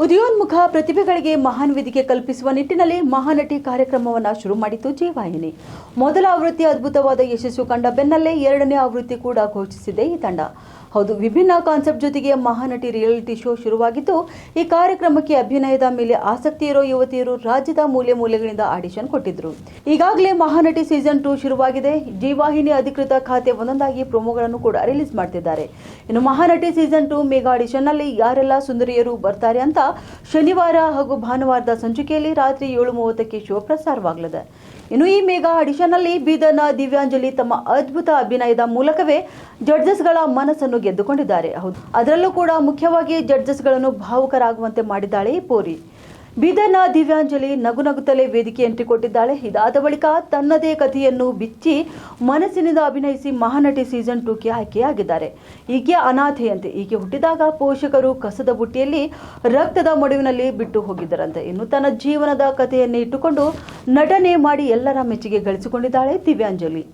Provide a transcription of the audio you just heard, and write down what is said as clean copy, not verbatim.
ಉದಯೋನ್ಮುಖ ಪ್ರತಿಭೆಗಳಿಗೆ ಮಹಾನ್ ವೇದಿಕೆ ಕಲ್ಪಿಸುವ ನಿಟ್ಟಿನಲ್ಲಿ ಮಹಾನಟಿ ಕಾರ್ಯಕ್ರಮವನ್ನು ಶುರು ಮಾಡಿತು ಜೀವಾಹಿನಿ. ಮೊದಲ ಆವೃತ್ತಿ ಅದ್ಭುತವಾದ ಯಶಸ್ಸು ಕಂಡ ಬೆನ್ನಲ್ಲೇ ಎರಡನೇ ಆವೃತ್ತಿ ಕೂಡ ಘೋಷಿಸಿದೆ ಈ ತಂಡ. ಹೌದು, ವಿಭಿನ್ನ ಕಾನ್ಸೆಪ್ಟ್ ಜೊತೆಗೆ ಮಹಾನಟಿ ರಿಯಾಲಿಟಿ ಶೋ ಶುರುವಾಗಿದ್ದು, ಈ ಕಾರ್ಯಕ್ರಮಕ್ಕೆ ಅಭಿನಯದ ಮೇಲೆ ಆಸಕ್ತಿ ಇರೋ ಯುವತಿಯರು ರಾಜ್ಯದ ಮೂಲೆ ಮೂಲೆಗಳಿಂದ ಆಡಿಷನ್ ಕೊಟ್ಟಿದ್ರು. ಈಗಾಗಲೇ ಮಹಾನಟಿ ಸೀಸನ್ 2 ಶುರುವಾಗಿದೆ. ಜೀವಾಹಿನಿ ಅಧಿಕೃತ ಖಾತೆ ಒಂದೊಂದಾಗಿ ಪ್ರೊಮೋಗಳನ್ನು ಕೂಡ ರಿಲೀಸ್ ಮಾಡ್ತಿದ್ದಾರೆ. ಇನ್ನು ಮಹಾನಟಿ ಸೀಸನ್ 2 ಮೆಗಾ ಆಡಿಷನ್ ನಲ್ಲಿ ಯಾರೆಲ್ಲ ಸುಂದರಿಯರು ಬರ್ತಾರೆ ಅಂತ ಶನಿವಾರ ಹಾಗೂ ಭಾನುವಾರದ ಸಂಚಿಕೆಯಲ್ಲಿ ರಾತ್ರಿ 7:30ಕ್ಕೆ ಶೋ ಪ್ರಸಾರವಾಗಲಿದೆ. ಇನ್ನು ಈ ಮೆಗಾ ಆಡಿಷನ್ ನಲ್ಲಿ ಬೀದರ್ನ ದಿವ್ಯಾಂಜಲಿ ತಮ್ಮ ಅದ್ಭುತ ಅಭಿನಯದ ಮೂಲಕವೇ ಜಡ್ಜಸ್ಗಳ ಮನಸ್ಸನ್ನು ಗೆದ್ದುಕೊಂಡಿದ್ದಾರೆ. ಹೌದು, ಅದರಲ್ಲೂ ಕೂಡ ಮುಖ್ಯವಾಗಿ ಜಡ್ಜಸ್ಗಳನ್ನು ಭಾವುಕರಾಗುವಂತೆ ಮಾಡಿದ್ದಾಳೆ ಈ ಪೋರಿ. ಬೀದರ್ನ ದಿವ್ಯಾಂಜಲಿ ನಗುನಗುತ್ತಲೇ ವೇದಿಕೆ ಎಂಟ್ರಿ ಕೊಟ್ಟಿದ್ದಾಳೆ. ಇದಾದ ಬಳಿಕ ತನ್ನದೇ ಕಥೆಯನ್ನು ಬಿಚ್ಚಿ ಮನಸ್ಸಿನಿಂದ ಅಭಿನಯಿಸಿ ಮಹಾನಟಿ ಸೀಸನ್ 2ಕ್ಕೆ ಆಯ್ಕೆಯಾಗಿದ್ದಾರೆ. ಈಕೆ ಅನಾಥೆಯಂತೆ. ಈಕೆ ಹುಟ್ಟಿದಾಗ ಪೋಷಕರು ಕಸದ ಬುಟ್ಟಿಯಲ್ಲಿ ರಕ್ತದ ಮಡುವಿನಲ್ಲಿ ಬಿಟ್ಟು ಹೋಗಿದ್ದರಂತೆ. ಇನ್ನು ತನ್ನ ಜೀವನದ ಕಥೆಯನ್ನೇ ಇಟ್ಟುಕೊಂಡು ನಟನೆ ಮಾಡಿ ಎಲ್ಲರ ಮೆಚ್ಚುಗೆ ಗಳಿಸಿಕೊಂಡಿದ್ದಾಳೆ ದಿವ್ಯಾಂಜಲಿ.